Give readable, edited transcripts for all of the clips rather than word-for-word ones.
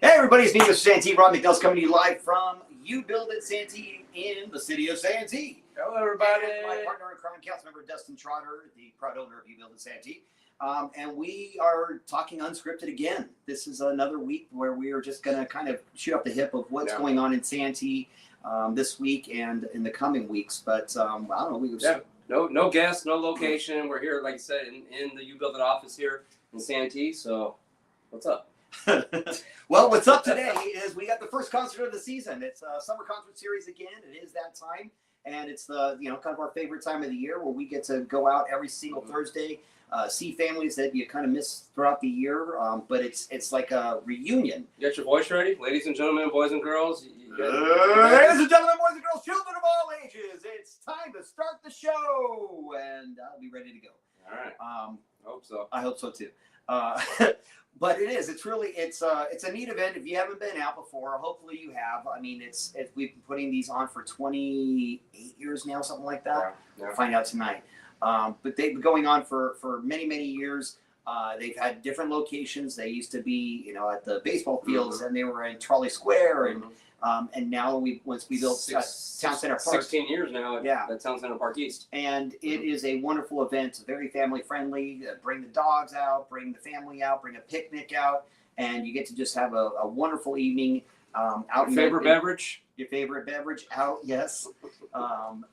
Hey everybody, it's me, Mr. Santee. Rob McNeil's coming to you live from You Build It Santee in the city of Santee. Hello everybody. And my partner in crime, Councilmember Dustin Trotter, the proud owner of You Build It Santee. And we are talking unscripted again. This is another week where we are just going to kind of shoot up the hip of what's going on in Santee this week and in the coming weeks. But I don't know. We were no guests, no location. We're here, like I said, in the You Build It office here in Santee. So what's up? Well, what's up today is we got the first concert of the season. It's a summer concert series again. It is that time, and it's the kind of our favorite time of the year where we get to go out every single Thursday, see families that you kind of miss throughout the year. But it's like a reunion. You got your voice ready, ladies and gentlemen, boys and girls. Ladies and gentlemen, boys and girls, children of all ages, it's time to start the show, and I'll be ready to go. All right. Hope so. I hope so too. But it is. It's really. It's a neat event. If you haven't been out before, hopefully you have. I mean, we've been putting these on for 28 years now, something like that. Yeah. We'll find out tonight. But they've been going on for many years. They've had different locations. They used to be, at the baseball fields, and they were in Trolley Square, and now once we built Town Center Park. 16 years now. At Town Center Park East. And it is a wonderful event. It's very family friendly. Bring the dogs out, bring the family out, bring a picnic out, and you get to just have a wonderful evening out. Your favorite beverage? Your favorite beverage out, yes.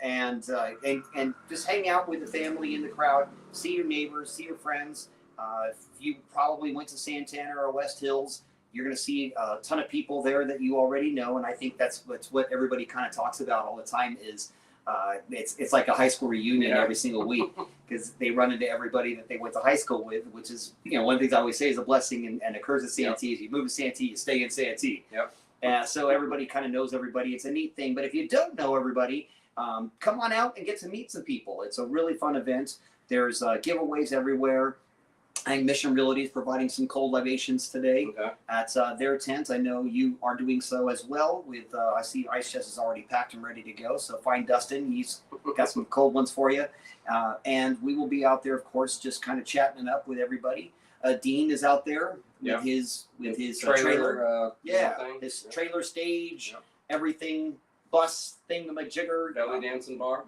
And just hang out with the family in the crowd. See your neighbors, see your friends. If you probably went to Santana or West Hills, you're going to see a ton of people there that you already know, and I think that's what everybody kind of talks about all the time is it's like a high school reunion every single week because they run into everybody that they went to high school with, which is, one of the things I always say is a blessing and occurs in Santee. Is you move to Santee, you stay in Santee. So everybody kind of knows everybody. It's a neat thing, but if you don't know everybody, come on out and get to meet some people. It's a really fun event. There's giveaways everywhere. I think Mission Realty is providing some cold libations today at their tent. I know you are doing so as well. With I see Ice Chest is already packed and ready to go. So find Dustin. He's got some cold ones for you. And we will be out there, of course, just kind of chatting it up with everybody. Dean is out there with his trailer. His trailer stage, everything. Bus thingamajigger. Belly dancing bar.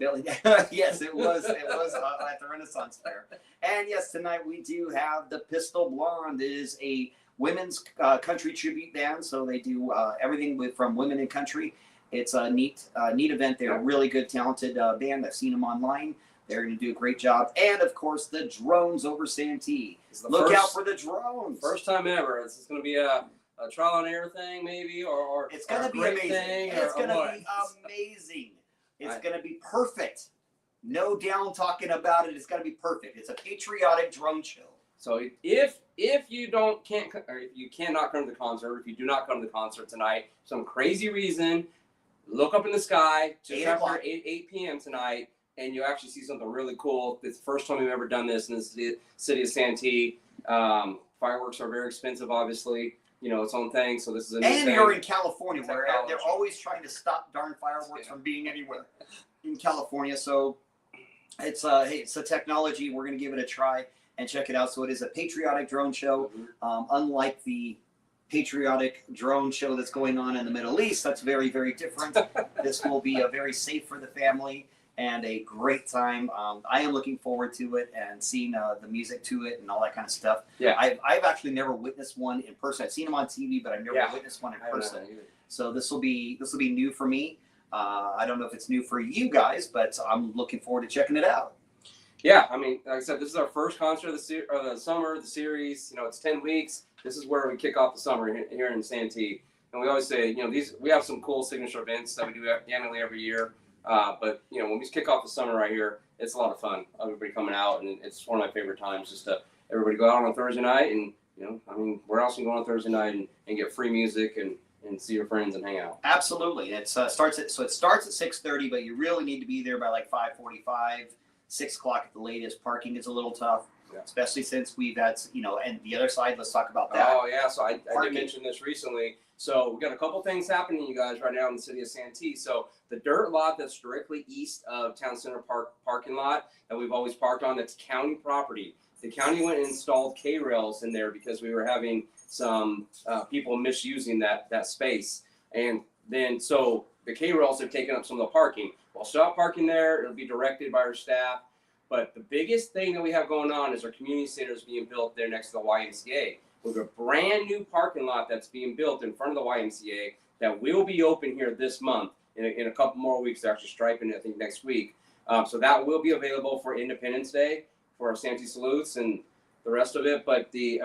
Yes, it was at the Renaissance Fair. And yes, tonight we do have the Pistol Blonde. It is a women's country tribute band, so they do everything from women in country. It's a neat event. They're a really good, talented band. I've seen them online. They're going to do a great job. And of course, the drones over Santee. Look out for the drones. First time ever. It's going to be a trial and error thing, maybe, or it's going to be amazing. It's going to be amazing. It's going to be perfect. No down talking about it. It's going to be perfect. It's a patriotic drone show. So if you cannot come to the concert, if you do not come to the concert tonight, some crazy reason, look up in the sky just after 8 p.m. tonight, and you actually see something really cool. It's the first time we've ever done this in the city of Santee. Fireworks are very expensive, obviously. Its own thing. So this is a new thing. You're in California, where they're always trying to stop darn fireworks from being anywhere in California. So it's a technology. We're going to give it a try and check it out. So it is a patriotic drone show. Unlike the patriotic drone show that's going on in the Middle East, that's very, very different. This will be very safe for the family and a great time. I am looking forward to it and seeing the music to it and all that kind of stuff. I've actually never witnessed one in person. I've seen them on TV, but I've never witnessed one in person. So this will be new for me. I don't know if it's new for you guys, but I'm looking forward to checking it out. Yeah, I mean, like I said, this is our first concert of the summer, the series. It's 10 weeks. This is where we kick off the summer here in Santee. And we always say, we have some cool signature events that we do annually every year. But when we kick off the summer right here, it's a lot of fun. Everybody coming out, and it's one of my favorite times just to everybody go out on a Thursday night, and where else can you go on a Thursday night and get free music and see your friends and hang out? Absolutely. It starts at 6:30, but you really need to be there by like 5:45, 6 o'clock at the latest. Parking is a little tough. Especially since we've had, and the other side, let's talk about that. Oh, yeah. So I did mention this recently. So we've got a couple things happening, you guys, right now in the city of Santee. So the dirt lot that's directly east of Town Center Park parking lot that we've always parked on, that's county property. the county went and installed K-rails in there because we were having some people misusing that space. And then so the K-rails have taken up some of the parking. We'll stop parking there. It'll be directed by our staff. But the biggest thing that we have going on is our community center is being built there next to the YMCA. We have a brand new parking lot that's being built in front of the YMCA that will be open here this month. In a couple more weeks, they're actually striping it, I think, next week. So that will be available for Independence Day for our Santee salutes and the rest of it. But the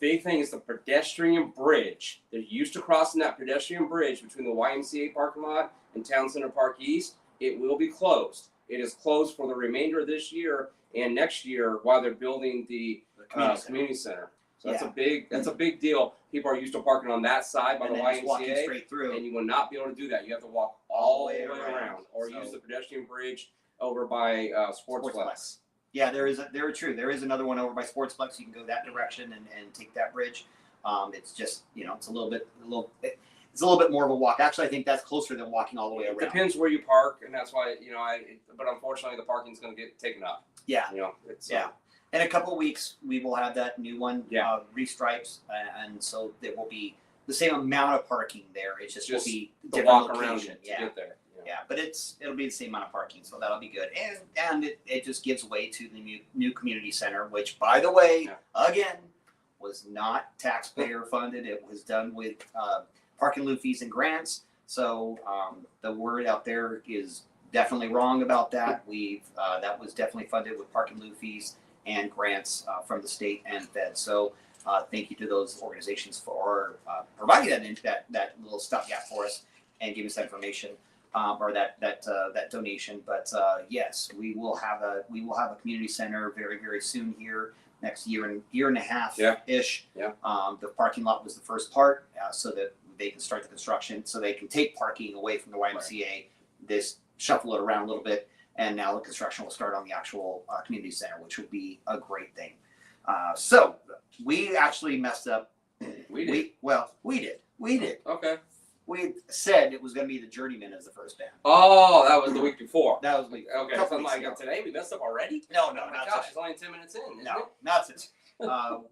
big thing is the pedestrian bridge. They're used to crossing that pedestrian bridge between the YMCA parking lot and Town Center Park East. It will be closed. It is closed for the remainder of this year and next year while they're building the community center. So that's a big deal. People are used to parking on that side by the YMCA, straight through. and you will not be able to do that. You have to walk all the way around, or use the pedestrian bridge over by Sportsplex. Yeah, there is another one over by Sportsplex. You can go that direction and take that bridge. It's just it's a little bit more of a walk. Actually, I think that's closer than walking all the way around. It depends where you park, and that's why but unfortunately the parking's going to get taken up. Yeah. It's In a couple of weeks, we will have that new one restripes, and so there will be the same amount of parking there. It's just will be the different walk around location. to get there. Yeah, but it'll be the same amount of parking, so that'll be good. And it just gives way to the new community center, which, by the way, again, was not taxpayer funded. It was done with parking loop fees and grants. So the word out there is definitely wrong about that. That was definitely funded with parking loop fees and grants from the state and Fed. So thank you to those organizations for providing that little stopgap for us and giving us that information or that donation. But yes, we will have a community center very, very soon here, next year and a half ish. Yeah. The parking lot was the first part, so that they can start the construction, so they can take parking away from the YMCA. Right. This shuffle it around a little bit. And now the construction will start on the actual community center, which will be a great thing. So we actually messed up. We did. We did. Okay. We said it was going to be the Journeymen as the first band. Oh, that was the week before. That was week. Okay. So I'm like, today we messed up already? No, oh not gosh, it's only 10 minutes in, isn't it? Not today.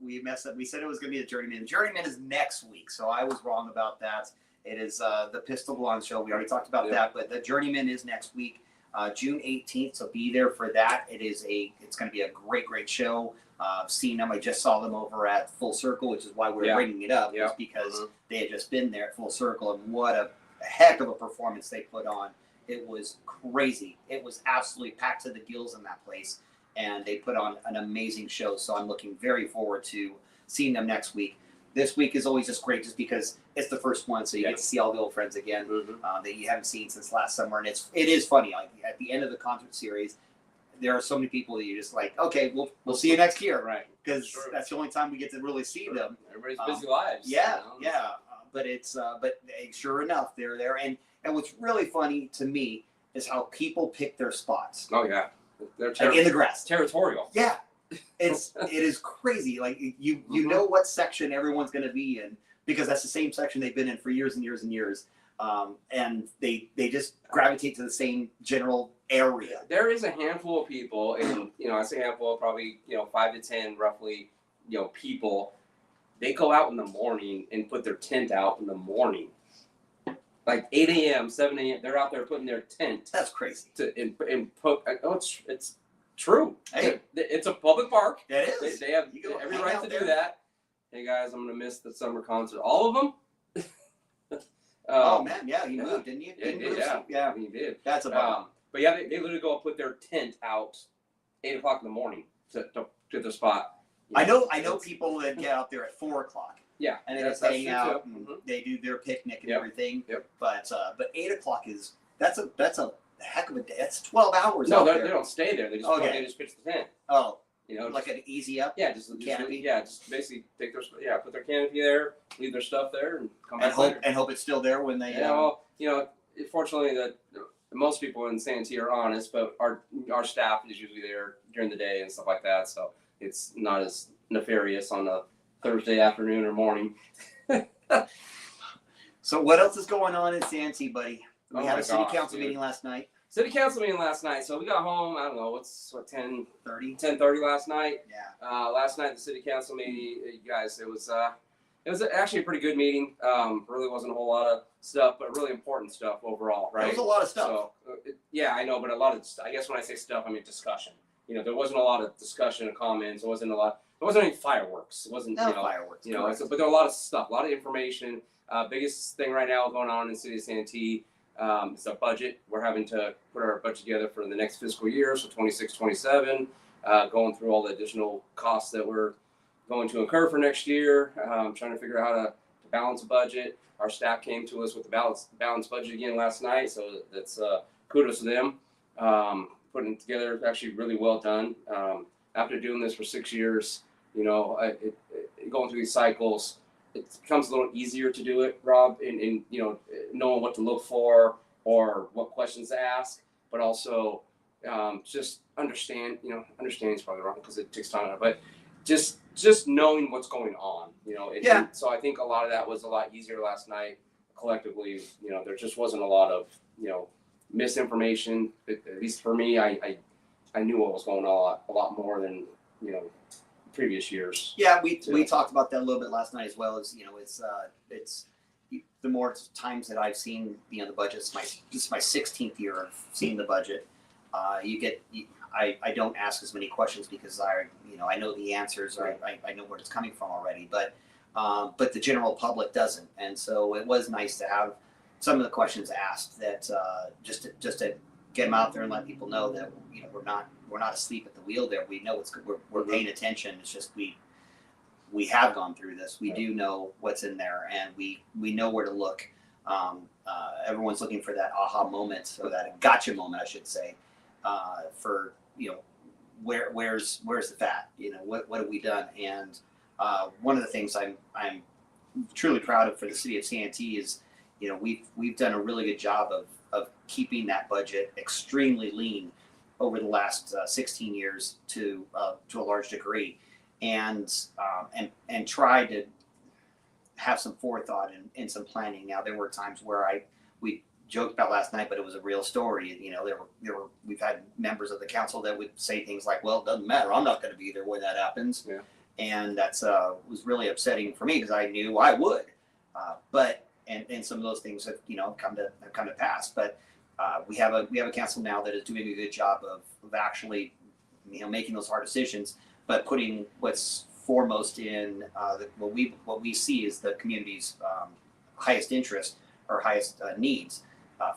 We messed up. We said it was going to be the Journeymen. The Journeymen is next week, so I was wrong about that. It is the Pistol Blonde show. We already talked about that, but the Journeymen is next week. June 18th, so be there for that. It's going to be a great show. Seeing them, I just saw them over at Full Circle, which is why we're bringing it up, is because they had just been there at Full Circle, and what a heck of a performance they put on. It was crazy. It was absolutely packed to the gills in that place, and they put on an amazing show. So I'm looking very forward to seeing them next week. This week is always just great, just because it's the first one, so you get to see all the old friends again that you haven't seen since last summer. And it is funny. Like at the end of the concert series, there are so many people that you're just like, okay, we'll see you next year, right? Because that's the only time we get to really see them. Everybody's busy lives. But it's but sure enough, they're there. And what's really funny to me is how people pick their spots. Oh yeah, they're like in the grass, territorial. Yeah. It is crazy. Like you know what section everyone's going to be in, because that's the same section they've been in for years and years and years, and they just gravitate to the same general area. There is a handful of people, and I say handful, probably 5 to 10 roughly, people. They go out in the morning and put their tent out in the morning, like 8 a.m., 7 a.m. They're out there putting their tent. That's crazy. It's true. Hey, it's a public park. It is. They have every right to do that. Hey guys, I'm gonna miss the summer concert. All of them. Oh man, yeah, you moved, didn't you? Yeah, he did. That's a bummer. But yeah, they literally go and put their tent out 8 o'clock in the morning to the spot. I know people that get out there at 4 o'clock. Yeah, and they just hang out. And they do their picnic and everything. Yep. But 8 o'clock is that's a heck of a day. That's 12 hours. No, they don't stay there. They just pitch the tent. Oh, like an easy up. Yeah, just canopy. Just basically take put their canopy there, leave their stuff there, and come back and hope it's still there when they. Fortunately, that most people in Santee are honest, but our staff is usually there during the day and stuff like that, so it's not as nefarious on a Thursday afternoon or morning. So what else is going on in Santee, buddy? We had a city council meeting last night. City council meeting last night. So we got home. I don't know what 10:30 last night. Yeah. Last night the city council meeting, you guys. It was actually a pretty good meeting. Really wasn't a whole lot of stuff, but really important stuff overall, right? There was a lot of stuff. So yeah, I know, but a lot of, I guess when I say stuff, I mean discussion. There wasn't a lot of discussion and comments. There wasn't any fireworks. It wasn't fireworks. but there were a lot of stuff, a lot of information. Biggest thing right now going on in the city of Santee is a budget. We're having to put our budget together for the next fiscal year, so 26, 27, going through all the additional costs that we're going to incur for next year, trying to figure out how to balance a budget. Our staff came to us with the balanced budget again last night, so that's kudos to them. Putting it together, actually really well done. After doing this for 6 years, going through these cycles, it becomes a little easier to do it, Rob, in knowing what to look for or what questions to ask, but also just understand. Understanding is probably wrong because it takes time, but just knowing what's going on. Yeah. So I think a lot of that was a lot easier last night. Collectively, there just wasn't a lot of misinformation. At least for me, I knew what was going on a lot more than previous years. Yeah, we talked about that a little bit last night as well. As it's the more times that I've seen the budget. This is my 16th year of seeing the budget. I don't ask as many questions because I know the answers. Or I know where it's coming from already. But the general public doesn't, and so it was nice to have some of the questions asked. That just to get them out there and let people know that we're not asleep at the wheel there. We know we're paying attention. It's just we have gone through this. We do know what's in there, and we know where to look. Everyone's looking for that aha moment, or that gotcha moment, I should say, for where's the fat? What have we done? And one of the things I'm truly proud of for the city of Santee is we've done a really good job of keeping that budget extremely lean over the last 16 years to a large degree, and try to have some forethought and some planning. Now, there were times where we joked about last night, but it was a real story. We've had members of the council that would say things like, "Well, it doesn't matter. I'm not going to be there when that happens." Yeah. And that's was really upsetting for me because I knew I would. But some of those things have come to pass. But we have a council now that is doing a good job of actually making those hard decisions, but putting what's foremost in what we see is the community's highest interest or highest needs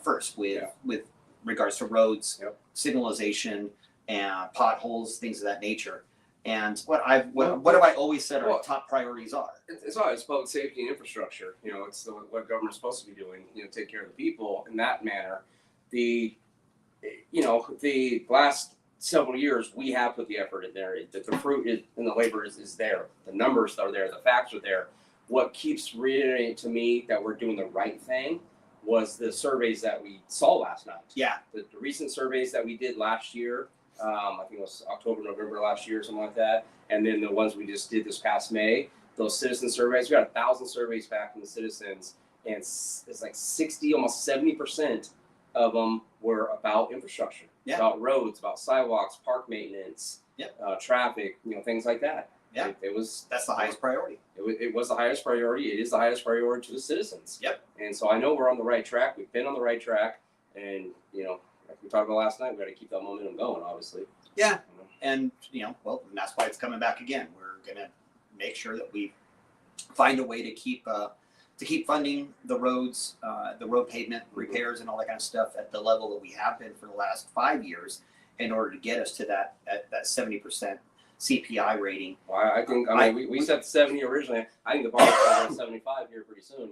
first, with regards to roads, signalization, and potholes, things of that nature. And what have I always said our top priorities are? It's always public safety and infrastructure. It's what government's supposed to be doing. Take care of the people in that manner. The last several years we have put the effort in there. The fruit and the labor is there. The numbers are there. The facts are there. What keeps reiterating to me that we're doing the right thing was the surveys that we saw last night. Yeah. The recent surveys that we did last year. I think it was October, November last year, something like that. And then the ones we just did this past May, those citizen surveys, we got 1,000 surveys back from the citizens, and it's like 60, almost 70% of them were about infrastructure, about roads, about sidewalks, park maintenance, traffic, things like that. Yeah, that's the highest priority. It was the highest priority. It is the highest priority to the citizens. Yep. And so I know we're on the right track. We've been on the right track, and like we talked about last night, we got to keep that momentum going, obviously. Yeah. And and that's why it's coming back again. We're gonna make sure that we find a way to keep funding the roads, the road pavement repairs, and all that kind of stuff at the level that we have been for the last 5 years, in order to get us to that 70% CPI rating. Well, I think we set 70 originally. I think the bar is on 75 here pretty soon.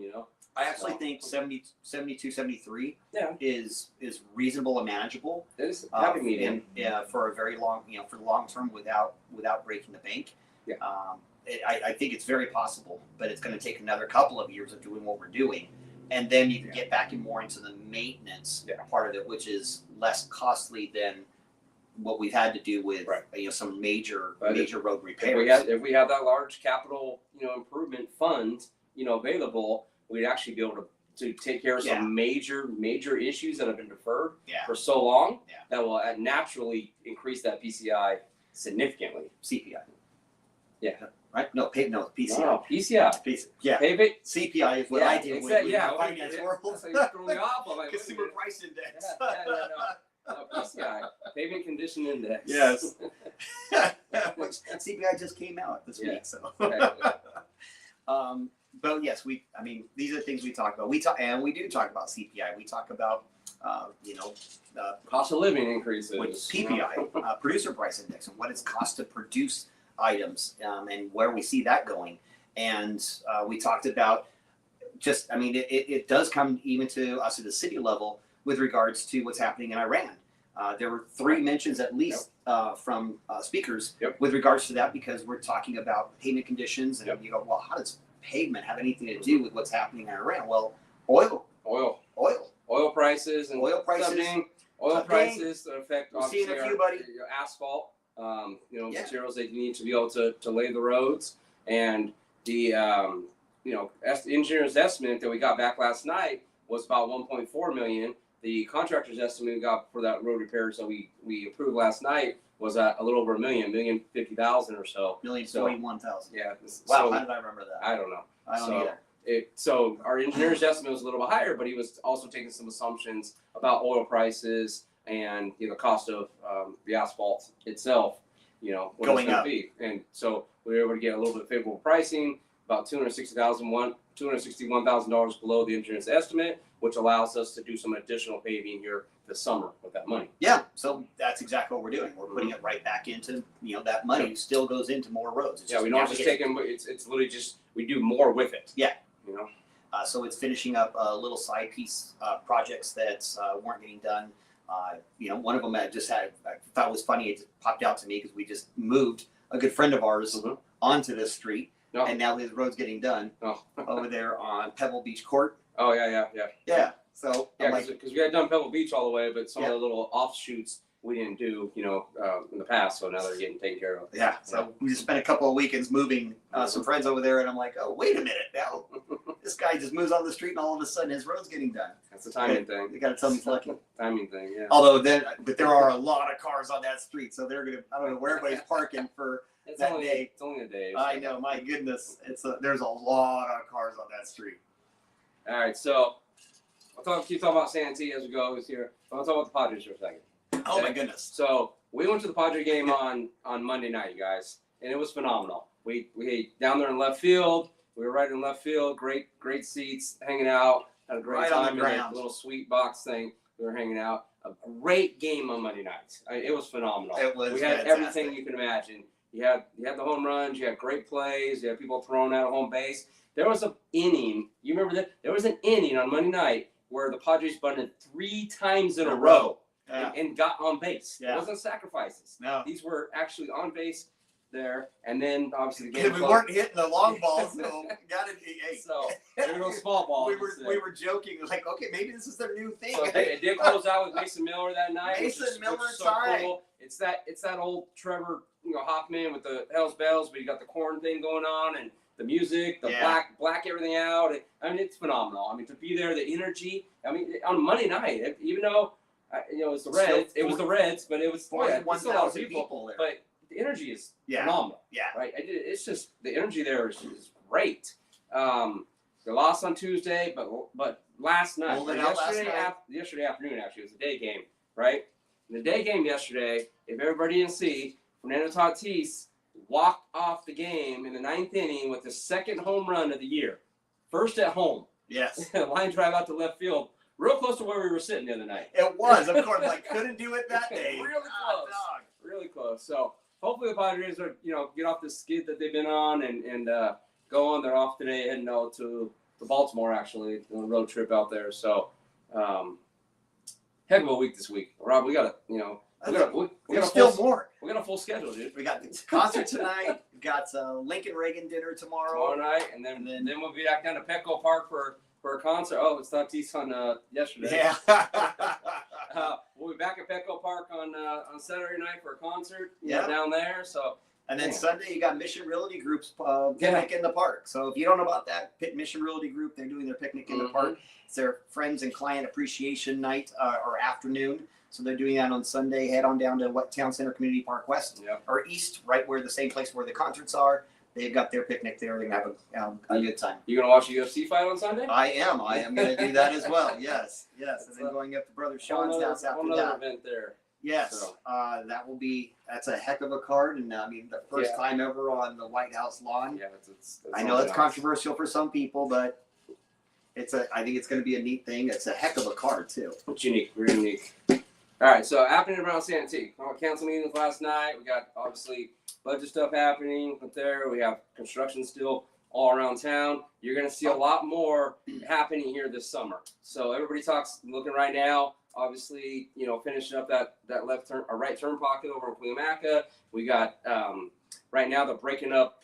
I actually think 70, 72, 73 Yeah. is reasonable and manageable. It is happy medium. For a very long, for the long term, without breaking the bank. Yeah. I think it's very possible, but it's going to take another couple of years of doing what we're doing, and then you can get back more into the maintenance part of it, which is less costly than what we've had to do with some major road repairs. If we had that large capital improvement fund available, we'd actually be able to to take care of some major issues that have been deferred Yeah. for so long Yeah. that will naturally increase that PCI significantly. CPI. Yeah. Right? No, PCI. No, PCI. Yeah. Payment. CPI is what Yeah, I deal with exactly. in Yeah, the finance world. So you threw me off. I'm like, wait a Consumer minute. Price Index. No, PCI, Payment Condition Index. Yes. Which CPI just came out this week, so. But yes, these are things we talk about. We do talk about CPI. We talk about, Cost of living increases. with PPI, Producer Price Index, and what it's cost to produce items, and where we see that going. And we talked about it does come even to us at the city level with regards to what's happening in Iran. There were 3 mentions at least from speakers with regards to that, because we're talking about payment conditions, and you go, well, how does payment have anything to do with what's happening in Iran? Well, oil prices and oil prices that affect we're seeing obviously a few, buddy. your asphalt, materials that you need to be able to lay the roads, and the engineer's estimate that we got back last night was about 1.4 million. The contractor's estimate we got for that road repairs that we approved last night was at a little over $1 million, $1,050,000 or so. $1,041,000. Yeah. Wow, how did I remember that? I don't know. I don't either. So our engineer's estimate was a little bit higher, but he was also taking some assumptions about oil prices and cost of the asphalt itself. What going it's up. Be. And so we were able to get a little bit favorable pricing, about $261,000 below the engineer's estimate, which allows us to do some additional paving here this summer with that money. Yeah, so that's exactly what we're doing. We're putting it right back into, that money still goes into more roads. It's we don't just take them, it's literally just, we do more with it. Yeah. So it's finishing up little side piece projects that weren't getting done. One of them I thought was funny. It popped out to me because we just moved a good friend of ours onto this street, and now his road's getting done over there on Pebble Beach Court. Oh, yeah. Yeah. So because we had done Pebble Beach all the way, but some of the little offshoots we didn't do, in the past. So now they're getting taken care of. Yeah. So we just spent a couple of weekends moving some friends over there, and I'm like, oh, wait a minute now. This guy just moves on the street, and all of a sudden his road's getting done. That's a timing thing. You got to tell me it's lucky. Timing thing, yeah. Although but there are a lot of cars on that street, so they're gonna. I don't know where everybody's parking for that day. It's only a day. I know, my goodness, there's a lot of cars on that street. All right, so I'll keep talking about Santee as we go here. I'll talk about the Padres for a second. Oh my goodness! So we went to the Padre game on Monday night, you guys, and it was phenomenal. We down there in left field. We were right in left field. Great seats, hanging out. Had a great time in that little sweet box thing. We were hanging out. A great game on Monday night. It was phenomenal. It was. We had fantastic. everything you can imagine. You had the home runs. You had great plays. You had people throwing out of home base. There was an inning. You remember that? There was an inning on Monday night where the Padres bunted 3 times in a row and got on base. Yeah. It wasn't sacrifices. No. These were actually on base there, and then obviously the game. Because we weren't hitting the long balls, so got it. Hey. So there were no small balls. we were joking, like, okay, maybe this is their new thing. So it did close out with Mason Miller that night. Mason Miller so time. cool. It's that old Trevor, Hoffman with the Hell's Bells, but you got the corn thing going on and the music, the black everything out. It's phenomenal. To be there, the energy. On Monday night, even though it was the Reds, but it was 41,000 people there. But the energy is phenomenal. Yeah. Right. It's just the energy there is great. They lost on Tuesday, but last night, yesterday afternoon actually, it was a day game, right? In the day game yesterday, if everybody didn't see, Fernando Tatis walked off the game in the 9th inning with the 2nd home run of the year, first at home. Yes. Line drive out to left field, real close to where we were sitting the other night. It was, of course, couldn't do it that day. Really close. Really close. So hopefully the Padres are, get off the skid that they've been on and go on. They're off today heading out to Baltimore, actually, on a road trip out there. So, heck of a week this week. Rob, we got we got more. We got a full schedule, dude. We got the concert tonight. We got Lincoln Reagan dinner tomorrow night, and then we'll be back down to Petco Park for for a concert. Oh, it's Tatis on yesterday. Yeah. We'll be back at Petco Park on Saturday night for a concert. Yeah. Down there. So. And then Sunday, you got Mission Realty Group's Yeah. picnic in the park. So if you don't know about that, Mission Realty Group, they're doing their picnic in the park. It's their friends and client appreciation night or afternoon. So they're doing that on Sunday. Head on down to Town Center Community Park West or East, right where the same place where the concerts are. They've got their picnic there. They're going to have a good time. You going to watch a UFC fight on Sunday? I am going to do that as well. Yes. And then going up to Brother Sean's house after that. Event there. Yes, so. That's a heck of a card, and I mean the first time ever on the White House lawn. Yeah, I know it's controversial for some people, but I think it's going to be a neat thing. It's a heck of a card too. It's unique, very unique. All right, so happening around Santee. Council meetings last night. We got obviously budget stuff happening up there. We have construction still all around town. You're going to see a lot more happening here this summer. So everybody looking right now. Obviously, finishing up that left turn or right turn pocket over in Cuyamaca. We got right now they're breaking up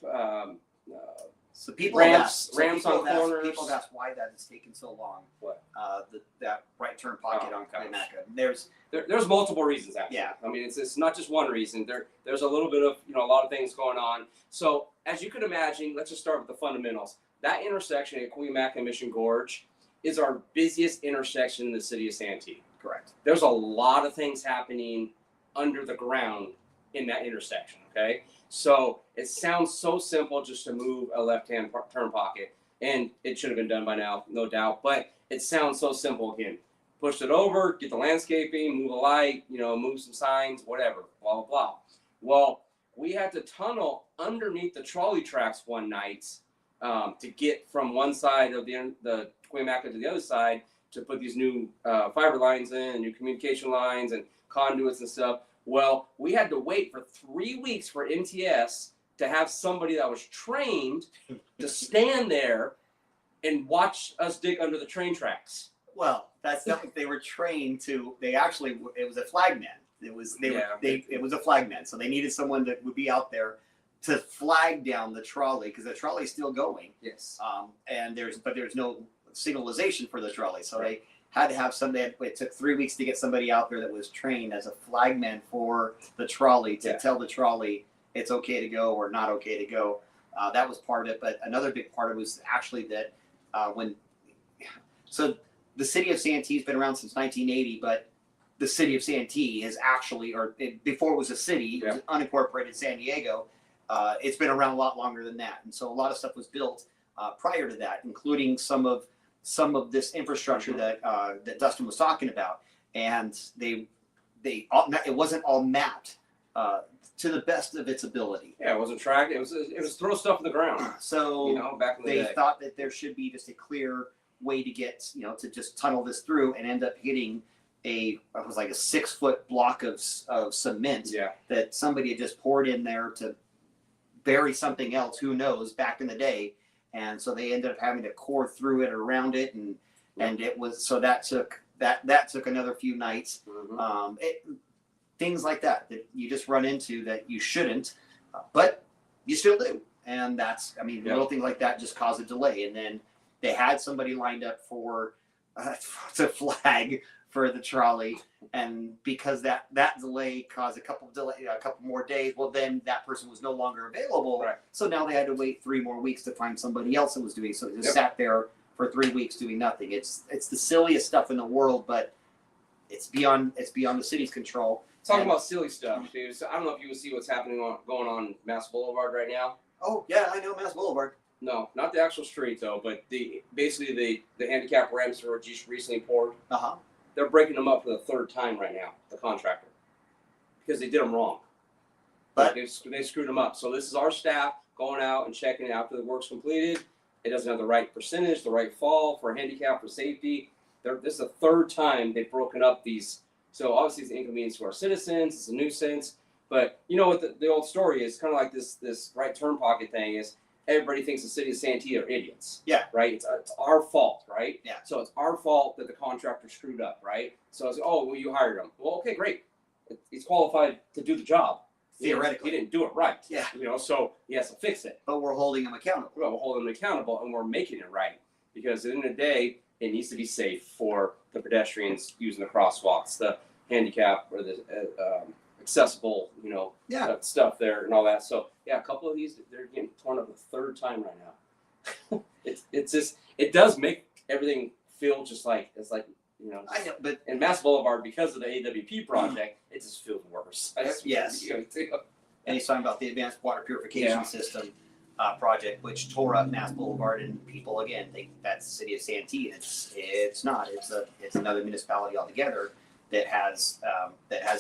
so people ramps on corners. People have asked why that has taken so long. What? That right turn pocket on Cuyamaca. There's multiple reasons actually. Yeah. I mean it's not just one reason. There's a little bit of a lot of things going on. So as you could imagine, let's just start with the fundamentals. That intersection at Cuyamaca and Mission Gorge is our busiest intersection in the city of Santee. Correct. There's a lot of things happening under the ground in that intersection, okay? So it sounds so simple just to move a left-hand turn pocket, and it should have been done by now, no doubt, but it sounds so simple again. Push it over, get the landscaping, move a light, move some signs, whatever, blah, blah, blah. Well, we had to tunnel underneath the trolley tracks one night to get from one side of the Cuyamaca to the other side to put these new fiber lines in, new communication lines and conduits and stuff. Well, we had to wait for 3 weeks for MTS to have somebody that was trained to stand there and watch us dig under the train tracks. Well, that's not what they were trained to. It was a flagman. It was a flagman. So they needed someone that would be out there to flag down the trolley because the trolley's still going. Yes. And there's no signalization for the trolley, so they had to have somebody. It took 3 weeks to get somebody out there that was trained as a flagman for the trolley to tell the trolley it's okay to go or not okay to go. That was part of it, but another big part of it was actually that so the city of Santee has been around since 1980, but the city of Santee is actually, before it was a city, it was unincorporated San Diego. It's been around a lot longer than that, and so a lot of stuff was built prior to that, including some of this infrastructure that Dustin was talking about, and it wasn't all mapped to the best of its ability. Yeah, it wasn't tracked. It was throw stuff in the ground. So back in the day. Thought that there should be just a clear way to get to just tunnel this through, and end up hitting it was like a 6-foot block of cement that somebody had just poured in there to bury something else. Who knows? Back in the day. And so they ended up having to core through it or around it, and it was that took another few nights. Things like that you just run into that you shouldn't, but you still do, and little things like that just cause a delay. And then they had somebody lined up to flag for the trolley, and because that delay caused a couple more days, well then that person was no longer available. Right. So now they had to wait 3 more weeks to find somebody else that was doing. So they just sat there for 3 weeks doing nothing. It's the silliest stuff in the world, but it's beyond the city's control. Talking about silly stuff, dude. So I don't know if you can see what's going on Mass Boulevard right now. Oh yeah, I know Mass Boulevard. No, not the actual street though, but basically the handicap ramps that were just recently poured. They're breaking them up for the 3rd time right now, the contractor, because they did them wrong. But they screwed them up. So this is our staff going out and checking it after the work's completed. It doesn't have the right percentage, the right fall for handicap, for safety. This is the 3rd time they've broken up these. So obviously it's an inconvenience to our citizens. It's a nuisance. But you know what the old story is? Kind of like this right turn pocket thing is. Everybody thinks the city of Santee are idiots. Yeah. Right? It's our fault, right? Yeah. So it's our fault that the contractor screwed up, right? So it's, you hired him. Well, okay, great. He's qualified to do the job. Theoretically. He didn't do it right. Yeah. So he has to fix it. But we're holding him accountable. Well, we're holding him accountable and we're making it right. because at the end of the day, it needs to be safe for the pedestrians using the crosswalks, the handicap or the accessible, stuff there and all that. So yeah, a couple of these, they're getting torn up a third time right now. it's just, it does make everything feel just like, it's like, I know, but in Mass Boulevard, because of the AWP project, it just feels worse. Yes. And he's talking about the advanced water purification system project, which tore up Mass Boulevard, and people again think that's the city of Santee, and it's not. It's another municipality altogether that has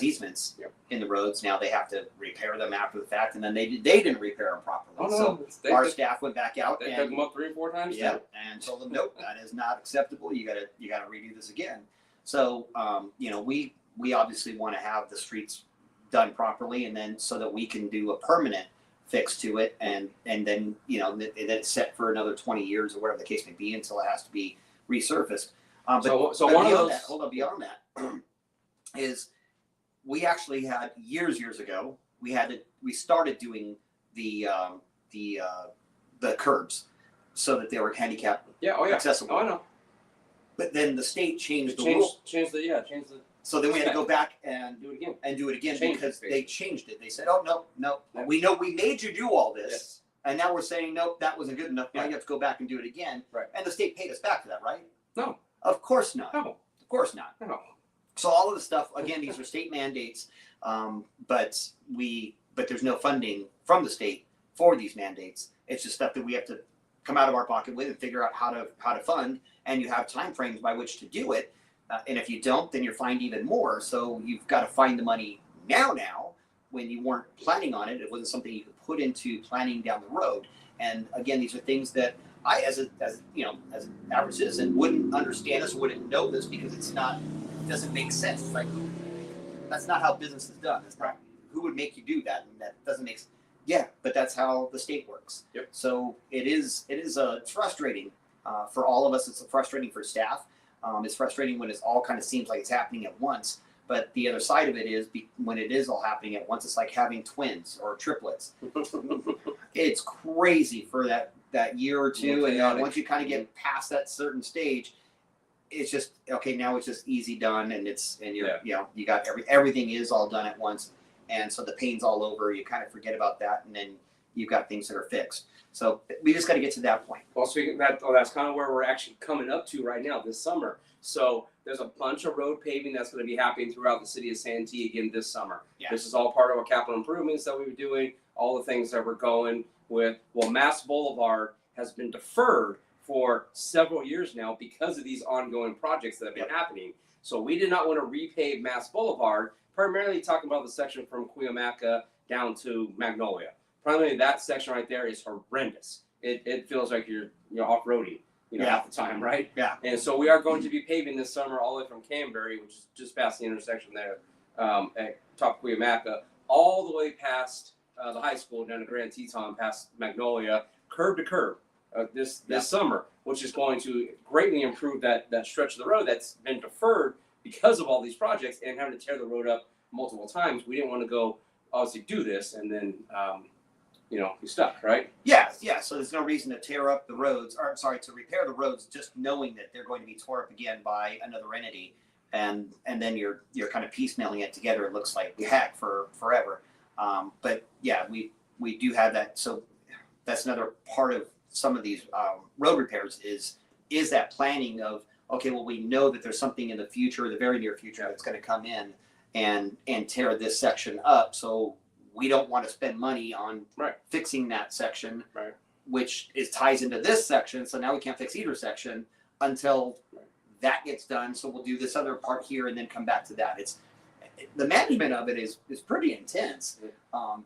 easements in the roads. Now they have to repair them after the fact, and then they didn't repair them properly. Oh, no. So our staff went back out They and took them up 3 or 4 times. Yeah, and told them, nope, that is not acceptable. You gotta redo this again. So we obviously want to have the streets done properly, and then so that we can do a permanent fix to it, and then then it's set for another 20 years or whatever the case may be until it has to be resurfaced. But one of those. Beyond that is we actually had years ago we started doing the curbs so that they were handicap accessible. Oh, I know. But then the state changed the rule. Changed the. So then we had to go back and do it again. Because they changed it. They said, "Oh no, we know we made you do all this, and now we're saying nope, that wasn't good enough. Now you have to go back and do it again." Right. And the state paid us back for that, right? No. Of course not. No. Of course not. No. So all of the stuff again, these are state mandates, but there's no funding from the state for these mandates. It's just stuff that we have to come out of our pocket with and figure out how to fund, and you have time frames by which to do it. And if you don't, then you're fined even more. So you've got to find the money now when you weren't planning on it. It wasn't something you could put into planning down the road. And again, these are things that I, as an average citizen, wouldn't understand this, wouldn't know this, because it doesn't make sense. It's like, that's not how business is done. It's not, who would make you do that? And that doesn't make sense. Yeah, but that's how the state works. Yep. So it's frustrating for all of us. It's frustrating for staff. It's frustrating when it all kind of seems like it's happening at once. But the other side of it is when it is all happening at once, it's like having twins or triplets. It's crazy for that year or two, and then once you kind of get past that certain stage, it's just okay. Now it's just easy done, and you got everything is all done at once, and so the pain's all over. You kind of forget about that, and then you've got things that are fixed. So we just got to get to that point. Well, speaking of that, that's kind of where we're actually coming up to right now this summer. So there's a bunch of road paving that's going to be happening throughout the city of Santee again this summer. Yeah. This is all part of our capital improvements that we were doing, all the things that we're going with. Well, Mass Boulevard has been deferred for several years now because of these ongoing projects that have been happening. So we did not want to repave Mass Boulevard, primarily talking about the section from Cuyamaca down to Magnolia. Primarily that section right there is horrendous. It feels like you're off-roading, half the time, right? Yeah. And so we are going to be paving this summer all the way from Canberry, which is just past the intersection there, at top of Cuyamaca, all the way past the high school down to Grand Teton, past Magnolia, curb to curb this summer, which is going to greatly improve that stretch of the road that's been deferred because of all these projects and having to tear the road up multiple times. We didn't want to go obviously do this and then be stuck, right? Yeah. So there's no reason to tear up the roads, to repair the roads, just knowing that they're going to be tore up again by another entity, and then you're kind of piecemealing it together. It looks like heck for forever. But yeah, we do have that. So that's another part of some of these road repairs is that planning of, okay, well, we know that there's something in the future, the very near future, that's going to come in and tear this section up. So we don't want to spend money on fixing that section, which ties into this section. So now we can't fix either section until that gets done. So we'll do this other part here and then come back to that. The management of it is pretty intense.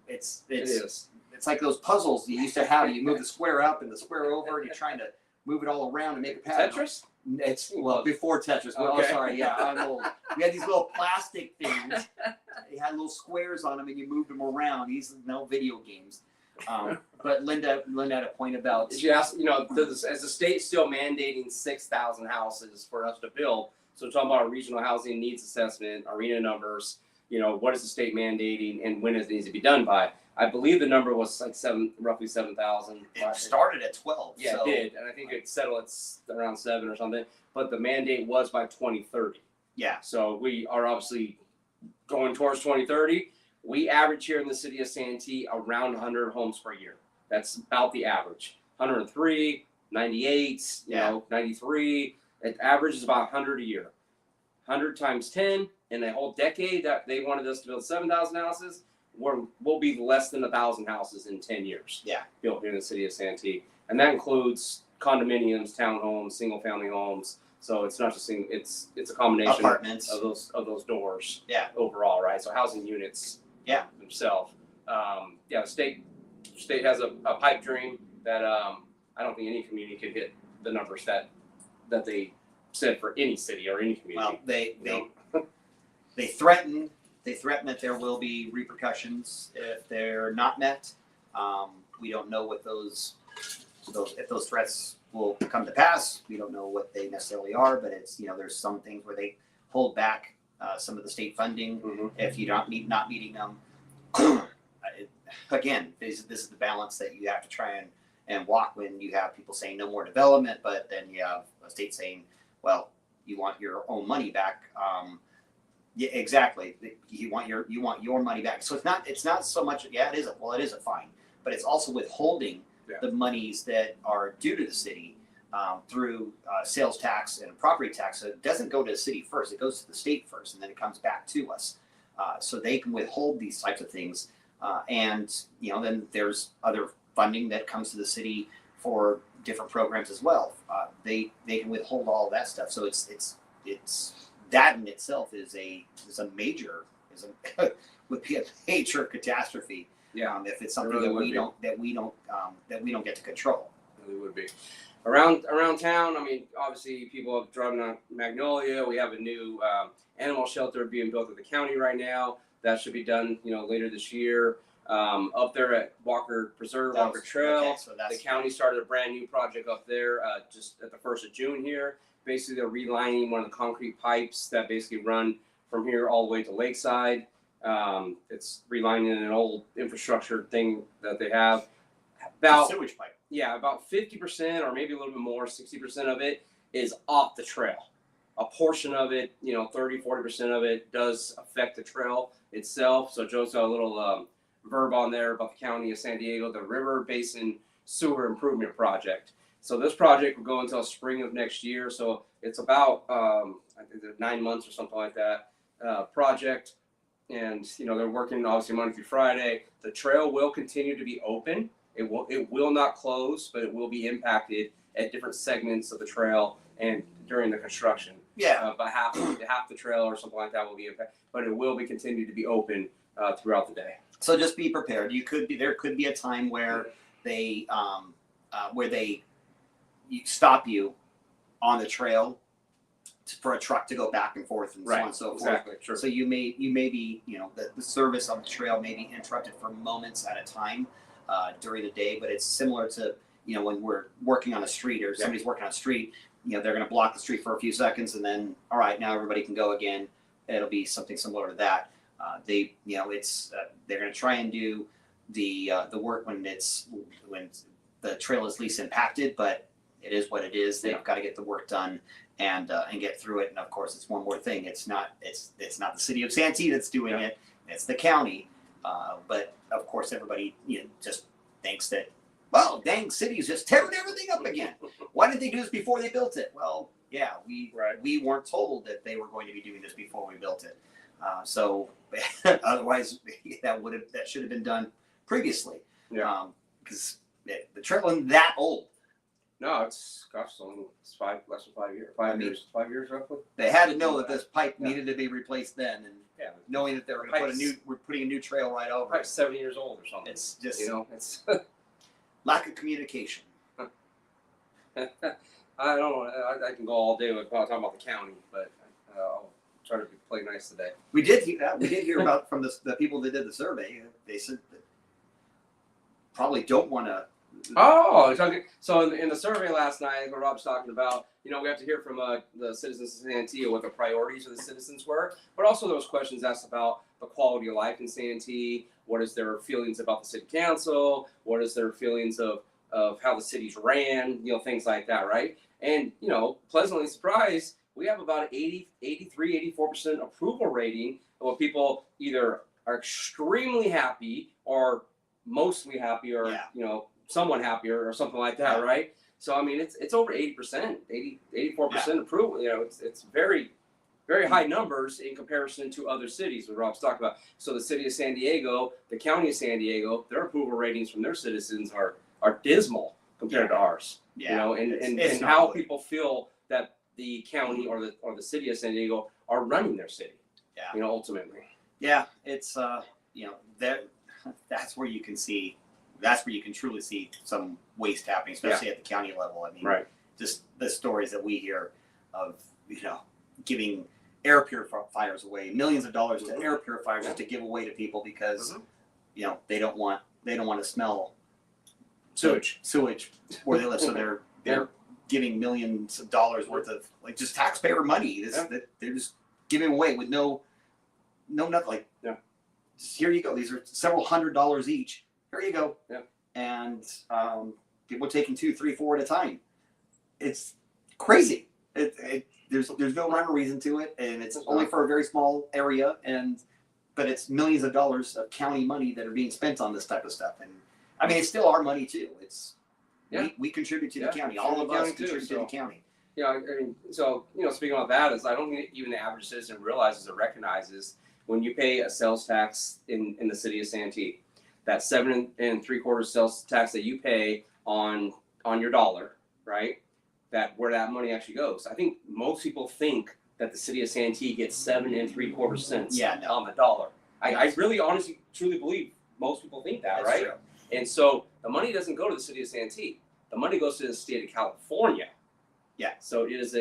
It is. It's like those puzzles you used to have. You move the square up and the square over, and you're trying to move it all around and make a pattern. Tetris? It's before Tetris. Well, Okay. sorry, yeah, I'm old. We had these little plastic things. They had little squares on them, and you moved them around. These no video games. But Linda had a point about. Did you ask? As the state's still mandating 6,000 houses for us to build. So we're talking about a regional housing needs assessment, arena numbers. what is the state mandating and when it needs to be done by. I believe the number was like roughly 7,000. It started at 12. Yeah, so. it did, and I think it settled at around 7 or something. But the mandate was by 2030. Yeah. So we are obviously going towards 2030. We average here in the city of Santee around 100 homes per year. That's about the average. 103, 98, 93. It averages about 100 a year. 100 times 10 in a whole decade that they wanted us to build 7,000 houses. We'll be less than 1,000 houses in 10 years. Yeah. Built here in the city of Santee, and that includes condominiums, townhomes, single-family homes. So it's not just it's a combination Apartments. of those doors. Yeah. Overall, right? So housing units. Yeah. Themselves. The state has a pipe dream that I don't think any community could hit the numbers that they said for any city or any community. Well, they threaten that there will be repercussions if they're not met. We don't know what if those threats will come to pass. We don't know what they necessarily are, but it's there's some things where they hold back some of the state funding if you're not meeting them. Again, this is the balance that you have to try and walk when you have people saying no more development, but then you have a state saying, well, you want your own money back. Yeah, exactly. You want your money back. So it's not so much. Yeah, it is a fine, but it's also withholding the monies that are due to the city through sales tax and property tax. So it doesn't go to the city first; it goes to the state first, and then it comes back to us. So they can withhold these types of things, and then there's other funding that comes to the city for different programs as well. They can withhold all of that stuff. So it's that in itself would be a major catastrophe. If it's something really that we don't get to control. It really would be. Around town, I mean, obviously people have driven on Magnolia. We have a new animal shelter being built at the county right now. That should be done, later this year. Up there at Walker Preserve, Walker Trail, okay, so the county started a brand new project up there just at the 1st of June here. Basically, they're relining one of the concrete pipes that basically run from here all the way to Lakeside. It's relining an old infrastructure thing that they have. About sewage pipe. Yeah, about 50% or maybe a little bit more, 60% of it is off the trail. A portion of it, 30, 40% of it does affect the trail itself. So Joe's got a little verb on there about the county of San Diego, the River Basin Sewer Improvement Project. So this project will go until spring of next year. So it's about, I think 9 months or something like that project. And, they're working obviously Monday through Friday. The trail will continue to be open. It will not close, but it will be impacted at different segments of the trail and during the construction. Yeah. About half the trail or something like that will be impacted, but it will be continued to be open throughout the day. So just be prepared. There could be a time where they stop you on the trail for a truck to go back and forth and so on and so forth. Exactly. Sure. So you may be the service on the trail may be interrupted for moments at a time during the day, but it's similar to when we're working on a street or somebody's working on a street. They're going to block the street for a few seconds and then all right, now everybody can go again. It'll be something similar to that. They're going to try and do the work when the trail is least impacted, but it is what it is. They've got to get the work done and get through it. And of course, it's one more thing. It's not the city of Santee that's doing it. It's the county. But of course, everybody just thinks that, well, dang, city's just tearing everything up again. Why didn't they do this before they built it? Well, yeah, we weren't told that they were going to be doing this before we built it. So otherwise, that should have been done previously. Yeah. Because the trail isn't that old. No, it's less than 5 years. 5 years roughly. They had to know that this pipe needed to be replaced then, and knowing that they were going to we're putting a new trail right over. Probably 70 years old or something. It's just it's lack of communication. I don't know. I can go all day with talking about the county, but I'll try to play nice today. We did hear about from the people that did the survey. They said that probably don't want to Oh, so in the survey last night, what Rob's talking about, we have to hear from the citizens of Santee what the priorities of the citizens were, but also there was questions asked about the quality of life in Santee. What is their feelings about the city council? What is their feelings of how the city's ran? Things like that, right? And pleasantly surprised, we have about 84% approval rating of what people either are extremely happy or mostly happy or somewhat happier or something like that, right? So I mean, it's over 80%, 84% approval. It's very, very high numbers in comparison to other cities that Rob's talking about. So the city of San Diego, the county of San Diego, their approval ratings from their citizens are dismal compared to ours. And how people feel that the county or the city of San Diego are running their city. Ultimately. Yeah, it's that's where you can truly see some waste happening, especially at the county level. I mean, just the stories that we hear of giving air purifiers away, millions of dollars to air purifiers just to give away to people because they don't want to smell sewage where they live. So they're giving millions of dollars worth of just taxpayer money that they're just giving away with no nothing. Here you go. These are several $100s each. Here you go. And people taking 2, 3, 4 at a time. It's crazy. There's no rhyme or reason to it, and it's only for a very small area, but it's millions of dollars of county money that are being spent on this type of stuff. And I mean, it's still our money too. We contribute to the county. All of us contribute to the county. Speaking about that, is I don't think even the average citizen realizes or recognizes when you pay a sales tax in the city of Santee, that 7 3/4 sales tax that you pay on your dollar, right? Where that money actually goes. I think most people think that the city of Santee gets 7 3/4 cents on the dollar. I really, honestly, truly believe most people think that, right? True. And so the money doesn't go to the city of Santee. The money goes to the state of California. So it is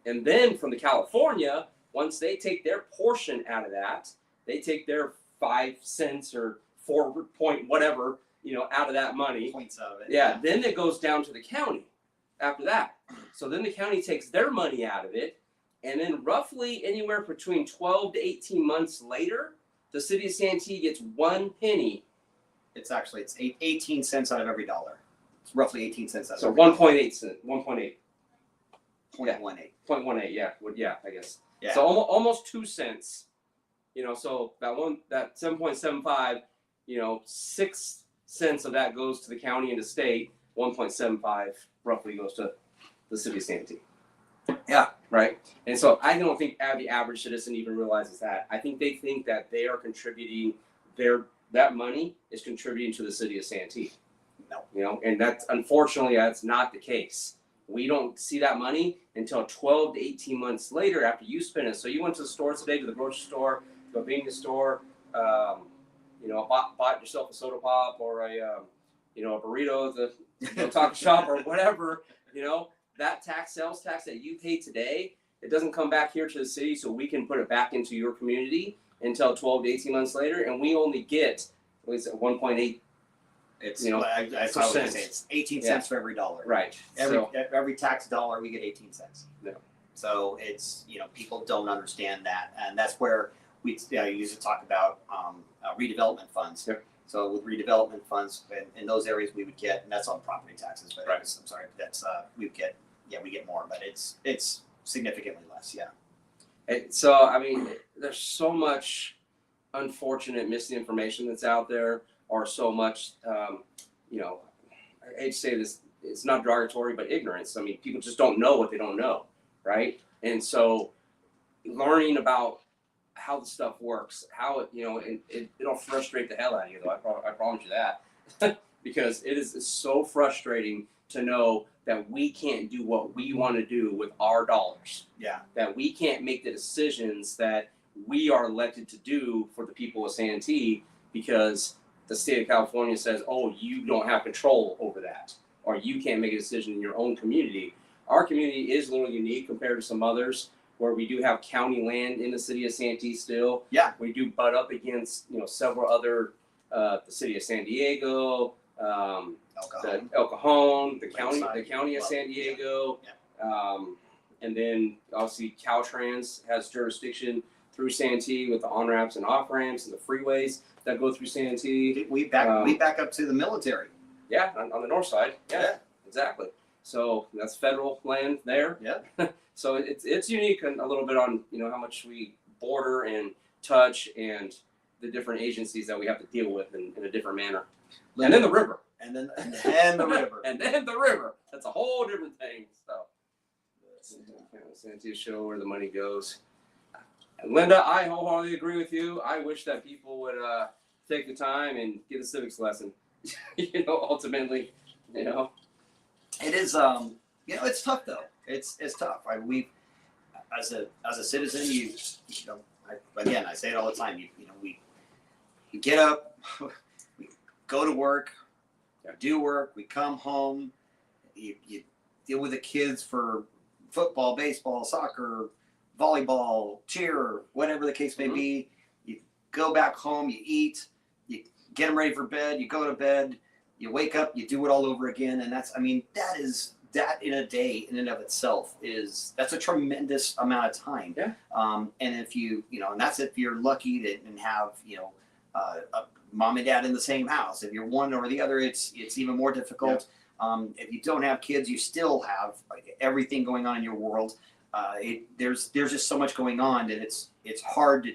and then from the California, once they take their portion out of that, they take their 5 cents or 4 point whatever, out of that money. Points out of it. Then it goes down to the county after that. So then the county takes their money out of it. And then roughly anywhere between 12 to 18 months later, the city of Santee gets 1 penny. It's 18 cents out of every dollar. It's roughly 18 cents out of every dollar. So 1.8 cents. 1.8. 0.18. 0.18, I guess. So almost 2 cents. So that 7.75, 6 cents of that goes to the county and the state. 1.75 roughly goes to the city of Santee. Right. And so I don't think the average citizen even realizes that. I think they think that they are contributing that money is contributing to the city of Santee. No. And unfortunately that's not the case. We don't see that money until 12 to 18 months later after you spend it. So you went to the store today, to the grocery store, to a convenience store, bought yourself a soda pop or a burrito at the taco shop or whatever, that sales tax that you pay today, it doesn't come back here to the city so we can put it back into your community until 12 to 18 months later. And we only get, 1.8. That's what I was going to say. It's 18 cents for every dollar. Right. Every tax dollar, we get 18 cents. Yeah. So it's, people don't understand that. And that's where we used to talk about redevelopment funds. Yep. So with redevelopment funds in those areas we would get, and that's on property taxes, but I'm sorry, that's we get more, but it's significantly less. So, I mean, there's so much unfortunate misinformation that's out there, or so much, I hate to say this, it's not derogatory, but ignorance. I mean, people just don't know what they don't know, right? And so learning about how the stuff works, how it'll frustrate the hell out of you, though. I promise you that. Because it is so frustrating to know that we can't do what we want to do with our dollars. That we can't make the decisions that we are elected to do for the people of Santee because the state of California says, oh, you don't have control over that, or you can't make a decision in your own community. Our community is a little unique compared to some others where we do have county land in the city of Santee still. We do butt up against, several other, the city of San Diego, El Cajon, the Lakeside, county of love San it. Diego, Yeah. and then obviously Caltrans has jurisdiction through Santee with the on ramps and off ramps and the freeways that go through Santee. We back up to the military. Yeah, on the north side. Yeah, exactly. So that's federal land there. Yeah. So it's unique and a little bit on how much we border and touch and the different agencies that we have to deal with in a different manner. And then the river. And then the river. And then the river. That's a whole different thing. So Santee show where the money goes. And Linda, I wholeheartedly agree with you. I wish that people would take the time and get a civics lesson. Ultimately, It is it's tough though. It's tough. We as a citizen, I say it all the time. We get up, we go to work, do work, we come home, you deal with the kids for football, baseball, soccer, volleyball, cheer, whatever the case may be. You go back home, you eat, you get them ready for bed, you go to bed, you wake up, you do it all over again. And that in a day in and of itself that's a tremendous amount of time. Yeah. And if and that's if you're lucky and have, a mom and dad in the same house. If you're one or the other, it's even more difficult. Yeah. If you don't have kids, you still have everything going on in your world. There's just so much going on that it's hard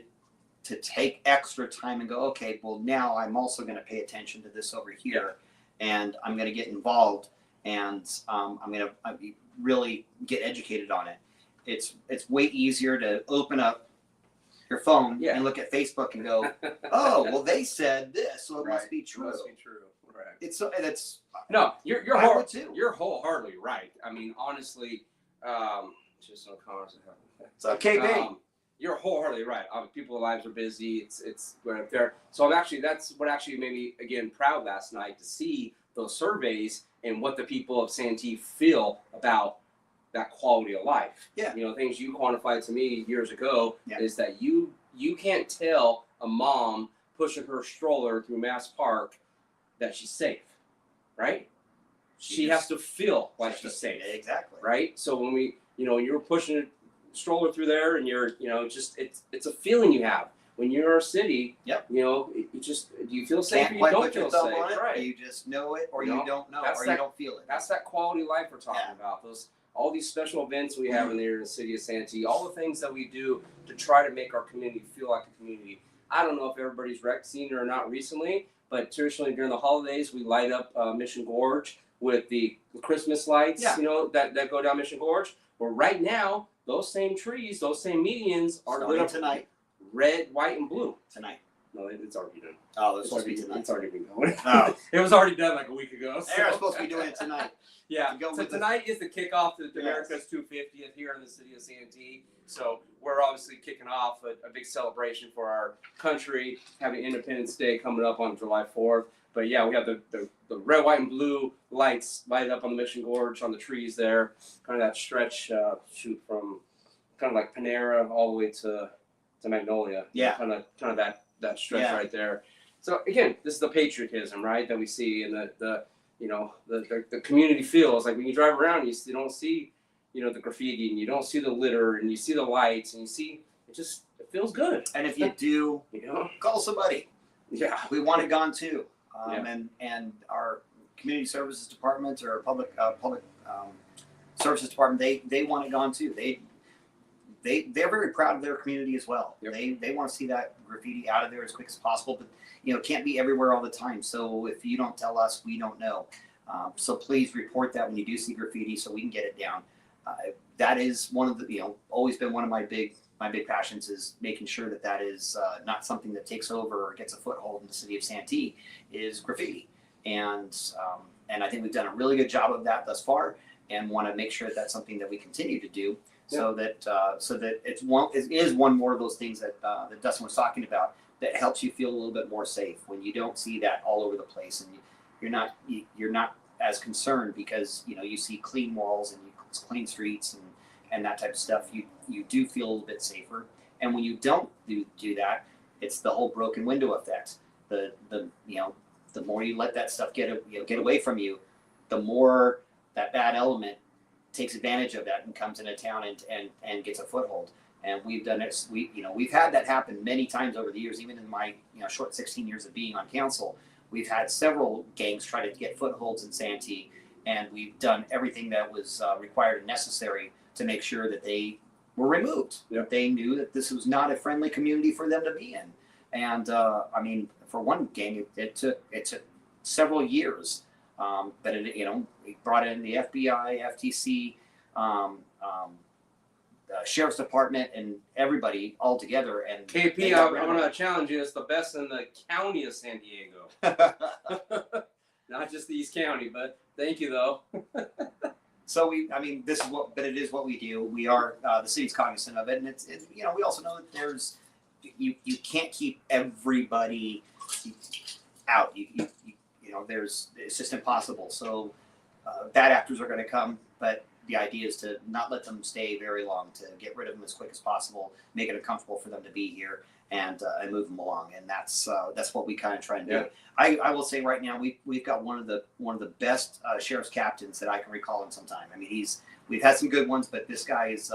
to take extra time and go, okay, well now I'm also going to pay attention to this over here, and I'm going to get involved, and I'm going to really get educated on it. It's way easier to open up your phone and look at Facebook and go, oh, well they said this, so it must be true. It must be true. Right. It's no, you're wholeheartedly right. I mean, honestly, just no comments. It's okay, babe. You're wholeheartedly right. People's lives are busy. It's right there. So that's what actually made me again proud last night to see those surveys and what the people of Santee feel about that quality of life. Yeah. Things you quantified to me years ago is that you can't tell a mom pushing her stroller through Mass Park that she's safe, right? She has to feel like she's safe. Exactly. Right? So when you're pushing a stroller through there and you're, it's a feeling you have. When you're in a city, do you feel safe or you don't feel safe? Right. You just know it or you don't know or you don't feel it. That's that quality of life we're talking about. All these special events we have in there in the city of Santee, all the things that we do to try to make our community feel like a community. I don't know if everybody's seen it or not recently, but traditionally during the holidays, we light up Mission Gorge with the Christmas lights, that go down Mission Gorge. Well, right now, those same trees, those same medians are lit up tonight. Red, white, and blue. Tonight. No, it's already done. Oh, it's supposed to be tonight. It's already been going. Oh. It was already done like a week ago. So. They're supposed to be doing it tonight. Yeah. So tonight is the kickoff to America's 250th here in the city of Santee. So we're obviously kicking off a big celebration for our country, having Independence Day coming up on July 4th. But yeah, we have the red, white, and blue lights lighted up on the Mission Gorge on the trees there. Kind of that stretch shoot from kind of like Panera all the way to Magnolia. Yeah. Kind of that stretch right there. So again, this is the patriotism, right, that we see, and the community feels like when you drive around, you don't see, the graffiti, and you don't see the litter, and you see the lights, and you see it feels good. And if you do, call somebody. Yeah, we want it gone too. And our community services department or public services department, they want it gone too. They're very proud of their community as well. Yep. They want to see that graffiti out of there as quick as possible, but it can't be everywhere all the time. So if you don't tell us, we don't know. So please report that when you do see graffiti so we can get it down. That is one of the always been one of my big passions, is making sure that is not something that takes over or gets a foothold in the city of Santee, is graffiti. And I think we've done a really good job of that thus far, and want to make sure that that's something that we continue to do. So that it is one more of those things that Dustin was talking about, that helps you feel a little bit more safe when you don't see that all over the place, and you're not as concerned because you see clean walls and clean streets and that type of stuff. You do feel a little bit safer, and when you don't do that, it's the whole broken window effect. The the more you let that stuff get away from you, the more that bad element takes advantage of that and comes into town and gets a foothold. And we've done it. We've had that happen many times over the years. Even in my short 16 years of being on council, we've had several gangs try to get footholds in Santee, and we've done everything that was required and necessary to make sure that they were removed. Yep. They knew that this was not a friendly community for them to be in. And I mean, for one gang, it took several years, but we brought in the FBI, FTC, the sheriff's department, and everybody all together. And KP, I'm going to challenge you. It's the best in the county of San Diego, not just the East County. But thank you, though. So it is what we do. We are the city's cognizant of it, and it's we also know that you can't keep everybody out. It's just impossible. So bad actors are going to come, but the idea is to not let them stay very long, to get rid of them as quick as possible, make it uncomfortable for them to be here, and move them along. And that's what we kind of try and do. Yeah. I will say right now we've got one of the best sheriff's captains that I can recall in some time. I mean, we've had some good ones, but this guy is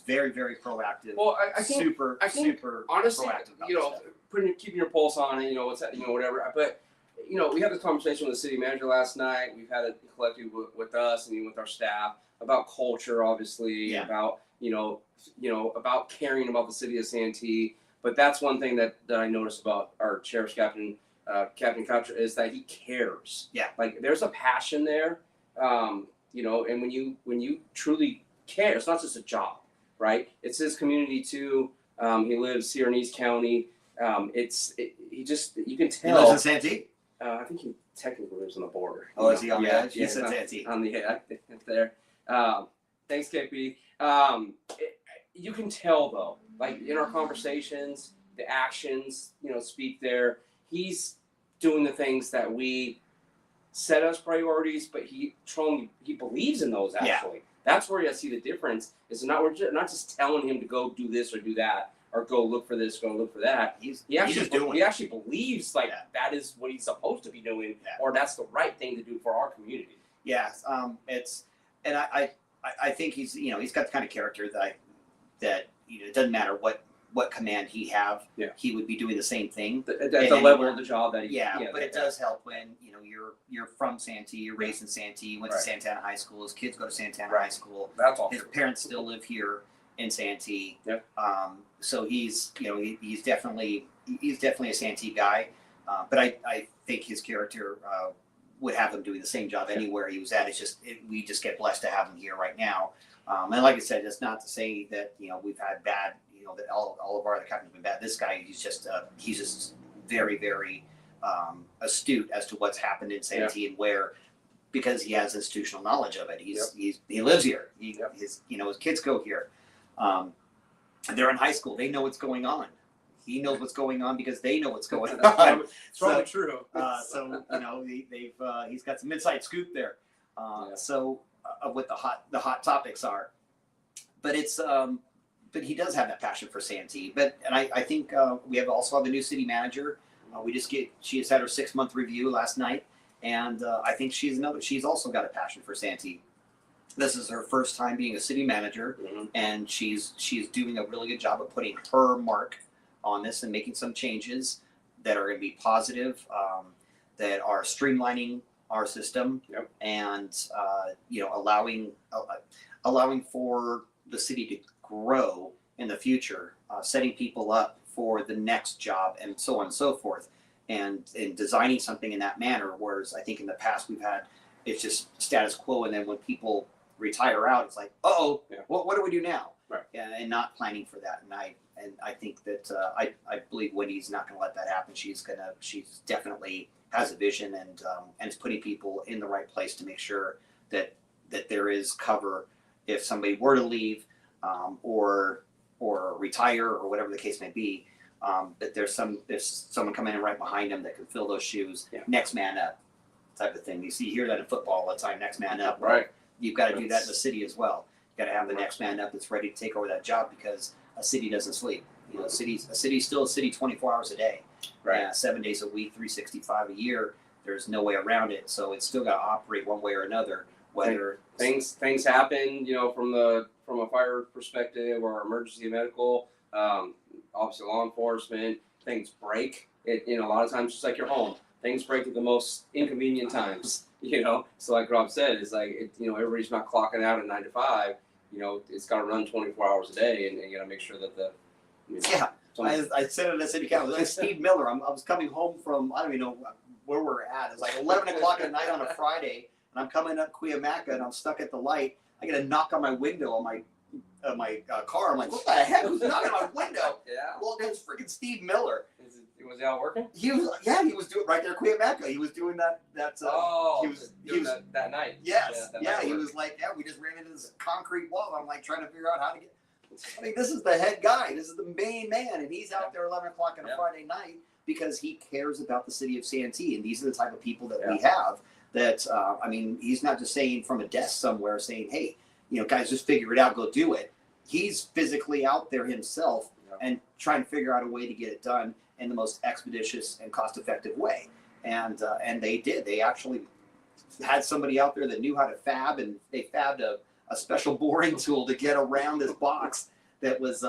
very, very proactive. Well, I think super honestly, proactive about keeping your pulse on it, what's that, whatever. But we had this conversation with the city manager last night. We've had it collective with us and with our staff about culture, obviously, about about caring about the city of Santee. But that's one thing that I noticed about our sheriff's captain, Captain Coucher, is that he cares. Yeah, like there's a passion there, and when you truly care, it's not just a job, right? It's his community too. He lives here in East County. You can tell. He lives in Santee? I think he technically lives on the border. Oh, is he on the edge? He said Santee. On the edge there. Thanks, KP. You can tell though, like in our conversations, the actions, speak there. He's doing the things that we set as priorities, but he believes in those actually. Yeah. That's where I see the difference. We're not just telling him to go do this or do that, or go look for this, go look for that. He actually believes that is what he's supposed to be doing, or that's the right thing to do for our community. Yes, I think he's got the kind of character that it doesn't matter what command he have, he would be doing the same thing. At the level of the job that he. Yeah, but it does help when you're from Santee, you're raised in Santee, you went to Santana High School. His kids go to Santana High School. That's all. His parents still live here in Santee. Yep. So he's definitely a Santee guy, but I think his character would have him doing the same job anywhere he was at. We just get blessed to have him here right now. And like I said, that's not to say that we've had bad, that all of our other captains have been bad. This guy, he's just very, very astute as to what's happened in Santee and where, because he has institutional knowledge of it. He lives here. His kids go here. They're in high school. They know what's going on. He knows what's going on because they know what's going on. It's probably true. He's got some inside scoop there. So what the hot topics are, but but he does have that passion for Santee. And I think we also have a new city manager. She just had her 6-month review last night, and I think she's also got a passion for Santee. This is her first time being a city manager, and she's doing a really good job of putting her mark on this and making some changes that are going to be positive, that are streamlining our system, and allowing for the city to grow in the future, setting people up for the next job, and so on and so forth, and designing something in that manner. Whereas I think in the past it's just status quo, and then when people retire out, it's like, what do we do now? Right. And not planning for that. And I think that I believe Wendy's not going to let that happen. She's definitely has a vision, and is putting people in the right place to make sure that there is cover if somebody were to leave, or retire, or whatever the case may be. That there's someone coming in right behind them that can fill those shoes. Next man up type of thing. You hear that in football all the time. Next man up. Right. You've got to do that in the city as well. You've got to have the next man up that's ready to take over that job, because a city doesn't sleep. You know, a city's still a city 24 hours a day, Right. 7 days a week, 365 a year. There's no way around it. So it's still got to operate one way or another. Whether things happen, you know, from a fire perspective or emergency medical, obviously law enforcement, things break. You know, a lot of times, just like your home, things break at the most inconvenient times. You know, so like Rob said, it's like you know, everybody's not clocking out at 9 to 5. You know, it's got to run 24 hours a day, and you got to make sure that I said it at city council. Like Steve Miller, I was coming home from, I don't even know where we're at. It was like 11 o'clock at night on a Friday, and I'm coming up Cuyamaca, and I'm stuck at the light. I get a knock on my window on my car. I'm like, what the heck? Who's knocking on my window? Yeah. Well, it's freaking Steve Miller. Was it out working? He was doing right there at Cuyamaca. He was doing that. He was that night. Yes. Yeah, He was like, we just ran into this concrete wall. I'm like trying to figure out how to get. I mean, this is the head guy. This is the main man, and he's out there 11 o'clock on a Friday night because he cares about the city of Santee, and these are the type of people that we have. That I mean, he's not just saying from a desk somewhere, saying, "Hey, you know, guys, just figure it out, go do it." He's physically out there himself and trying to figure out a way to get it done in the most expeditious and cost-effective way. And they did. They actually had somebody out there that knew how to fab, and they fabbed a special boring tool to get around this box that was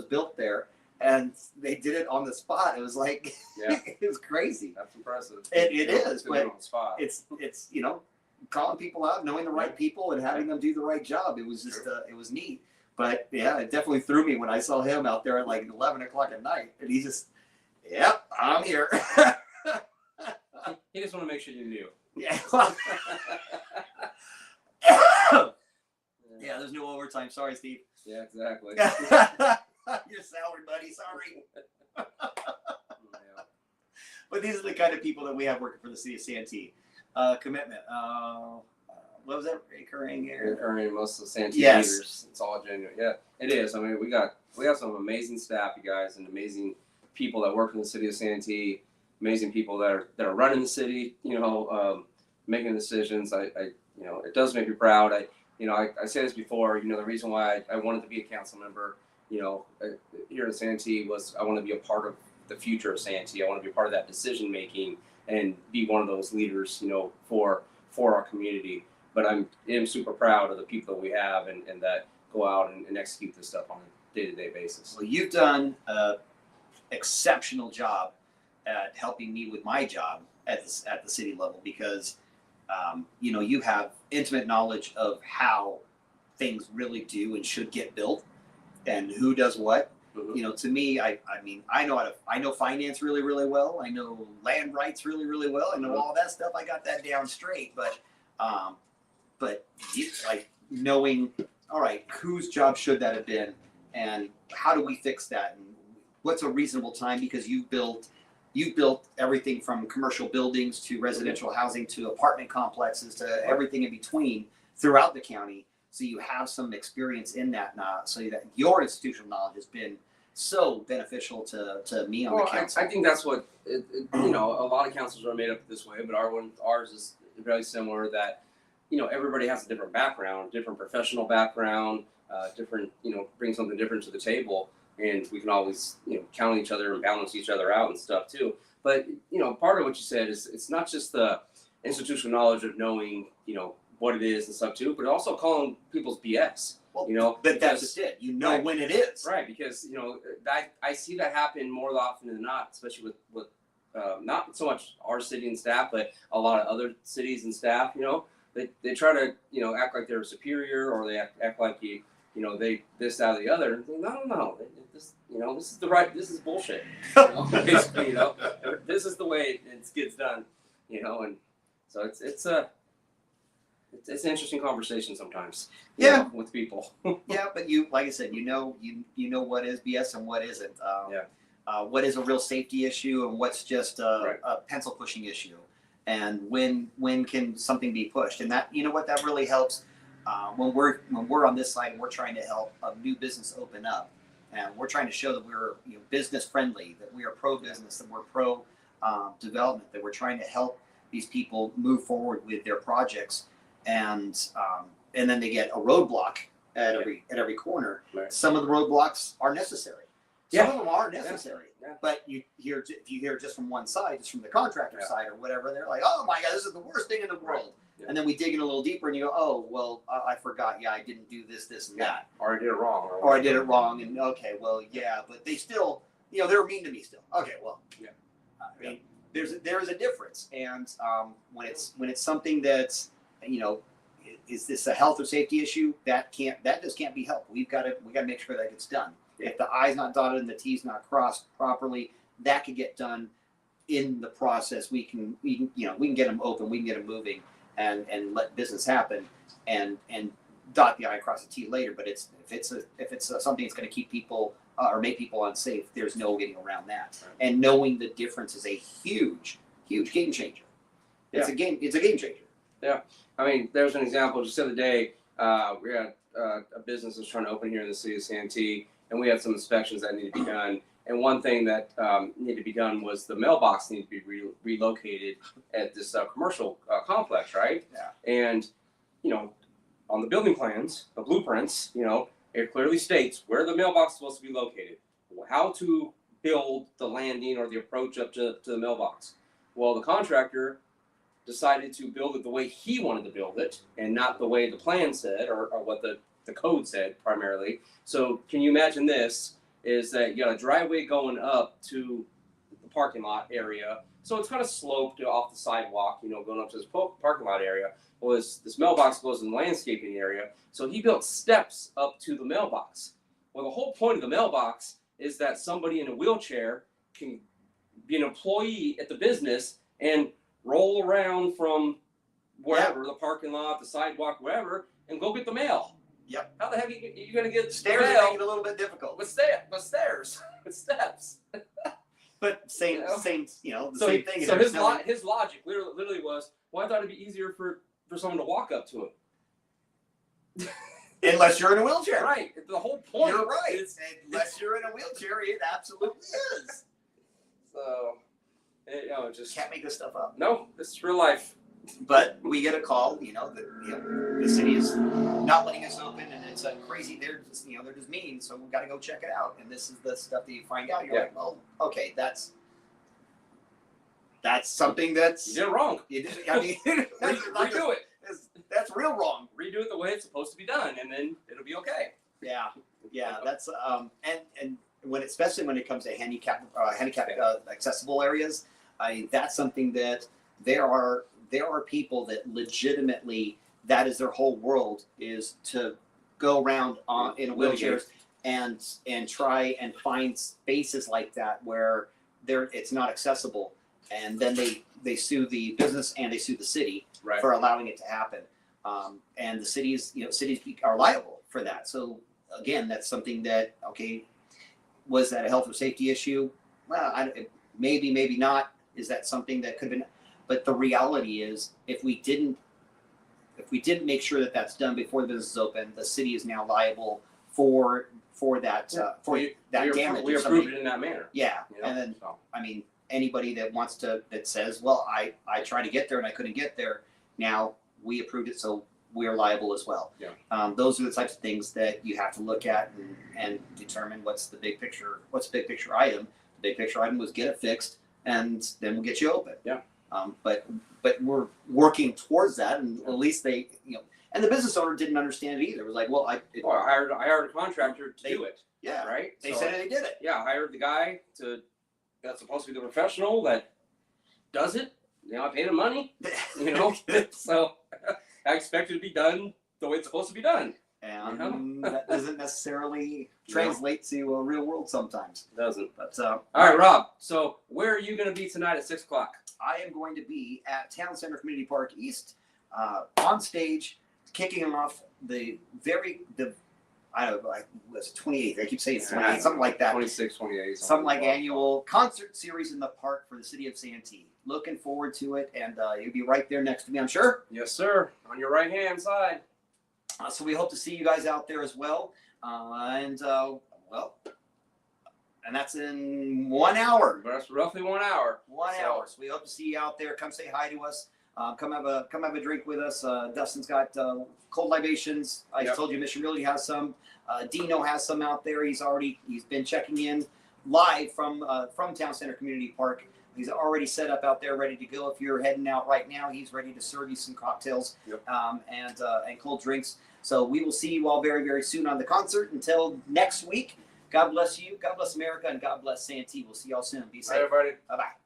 built there, and they did it on the spot. It was like it was crazy. That's impressive. It is, but on the spot. it's you know, calling people out, knowing the right people, and having them do the right job. It was just it was neat. But yeah, it definitely threw me when I saw him out there at like 11 o'clock at night, and he just, I'm here. He just want to make sure you knew. Yeah. Yeah, there's no overtime. Sorry, Steve. Yeah, exactly. You're salary, buddy. Sorry. But these are the kind of people that we have working for the city of Santee. Commitment. What was that? Recurring here? Recurring, most of the Santee Yes. leaders. It's all genuine. Yeah, it is. I mean, we have some amazing staff, you guys, and amazing people that work in the city of Santee. Amazing people that are running the city. You know, making decisions. I you know, it does make me proud. I said this before. You know, the reason why I wanted to be a council member, you know, here in Santee was I want to be a part of the future of Santee. I want to be a part of that decision making and be one of those leaders, you know, for our community. But I am super proud of the people that we have and that go out and execute this stuff on a day-to-day basis. Well, you've done an exceptional job at helping me with my job at the city level because, you know, you have intimate knowledge of how things really do and should get built and who does what. Mm-hmm. You know, to me, I mean, I know finance really, really well. I know land rights really, really well. I know all that stuff. I got that down straight. But like knowing, all right, whose job should that have been, and how do we fix that, and what's a reasonable time? Because you've built everything from commercial buildings to residential housing to apartment complexes to everything in between throughout the county. So you have some experience in that now, so that your institutional knowledge has been so beneficial to me on the council. I think that's what, you know, a lot of councils are made up this way, but ours is very similar that, you know, everybody has a different background, different professional background, different, you know, bring something different to the table. And we can always, you know, count on each other and balance each other out and stuff too. But, you know, part of what you said is it's not just the institutional knowledge of knowing, you know, what it is and stuff too, but also calling people's BS. Well, you know, but that's just it. You know when it is. Right, because, you know, I see that happen more often than not, especially with not so much our city and staff, but a lot of other cities and staff, you know. They try to, you know, act like they're superior, or they act like you know, they this, that, or the other. No. This, you know, this is bullshit. You know? Basically, you know, this is the way it gets done, you know, and so it's an interesting conversation sometimes. Yeah, with people. Yeah, but you, like I said, you know what is BS and what isn't. What is a real safety issue and what's just a pencil pushing issue, and when can something be pushed, and that, you know what, that really helps when we're on this side and we're trying to help a new business open up, and we're trying to show that we're, you know, business friendly, that we are pro business, that we're pro development, that we're trying to help these people move forward with their projects, and then they get a roadblock at every corner. Right. Some of the roadblocks are necessary Some of them are necessary, Yeah. but if you hear just from one side, just from the contractor side or whatever, they're like, oh my God, this is the worst thing in the world. Yeah. And then we dig in a little deeper and you go, oh, well, I forgot. Yeah, I didn't do this, and that. Or I did it wrong. Or I did it wrong. And okay, well, yeah, but they still, they were mean to me still. Okay, well, yeah. I mean, there is a difference. And when it's something that's, is this a health or safety issue? That just can't be helped. We got to make sure that gets done. If the I's not dotted and the T's not crossed properly, that could get done in the process. We can get them open, we can get them moving, and let business happen, and dot the I, cross the T later. But if it's something that's going to keep people or make people unsafe, there's no getting around that. Right. And knowing the difference is a huge game changer. It's a game changer. Yeah, I mean, there was an example just the other day. We had a business that's trying to open here in the city of Santee, and we had some inspections that needed to be done. And one thing that needed to be done was the mailbox needed to be relocated at this commercial complex, right? Yeah. And, on the building plans, the blueprints, it clearly states where the mailbox is supposed to be located, how to build the landing or the approach up to the mailbox. Well, the contractor decided to build it the way he wanted to build it and not the way the plan said or what the code said primarily. So can you imagine this? Is that you got a driveway going up to the parking lot area. So it's kind of sloped off the sidewalk, going up to this parking lot area. Well, this mailbox goes in the landscaping area. So he built steps up to the mailbox. Well, the whole point of the mailbox is that somebody in a wheelchair can be an employee at the business and roll around from wherever, the parking lot, the sidewalk, wherever, and go get the mail. Yep. How the heck are you going to get Stairs mail? are making it a little bit difficult. With stairs, with steps. But same thing. So His logic literally was, well, I thought it'd be easier for someone to walk up to him. Unless you're in a wheelchair. Right. The whole point. You're right. Unless you're in a wheelchair, it absolutely is. So, just can't make this stuff up. No, this is real life. But we get a call, the city is not letting us open, and it's crazy. They're just mean, so we've got to go check it out. And this is the stuff that you find out. You're like, well, okay, that's something that's you did it wrong. I mean, redo it. That's real wrong. Redo it the way it's supposed to be done, and then it'll be okay. Yeah. That's and especially when it comes to handicap accessible areas, that's something that there are people that legitimately, that is their whole world, is to go around in wheelchairs and try and find spaces like that where it's not accessible, and then they sue the business and they sue the city for allowing it to happen, and the cities are liable for that. So again, that's something that, was that a health or safety issue? Well, maybe not. Is that something that could have been? But the reality is, if we didn't make sure that that's done before the business is open, the city is now liable for that damage. We approved it in that manner. Yeah, and then I mean, anybody that says, well, I tried to get there and I couldn't get there. Now we approved it, so we're liable as well. Yeah. Those are the types of things that you have to look at and determine what's the big picture. What's the big picture item? The big picture item was get it fixed, and then we'll get you open. Yeah. But we're working towards that, and at least they, and the business owner didn't understand it either. It was like, well, I hired a contractor to do it. Yeah. Right. They said they did it. Yeah, I hired the guy that's supposed to be the professional that does it. I paid him money. So I expect it to be done the way it's supposed to be done. And that doesn't necessarily translate to a real world sometimes. It doesn't. But all right, Rob. So where are you going to be tonight at 6:00? I am going to be at Town Center Community Park East, on stage, kicking off the I don't know, was 28th. I keep saying 28th, something like that. 26, 28. Something like annual concert series in the park for the city of Santee. Looking forward to it, and you'll be right there next to me, I'm sure. Yes, sir. On your right hand side. So we hope to see you guys out there as well. And that's in 1 hour. That's roughly 1 hour. 1 hour. So we hope to see you out there. Come say hi to us. Come have a drink with us. Dustin's got cold libations. I told you Mission Realty has some. Dino has some out there. He's been checking in. live from Town Center Community Park. He's already set up out there, ready to go. If you're heading out right now, he's ready to serve you some cocktails and cold drinks. So we will see you all very, very soon on the concert. Until next week, God bless you, God bless America, and God bless Santee. We'll see y'all soon. Be safe. Bye, everybody. Bye-bye.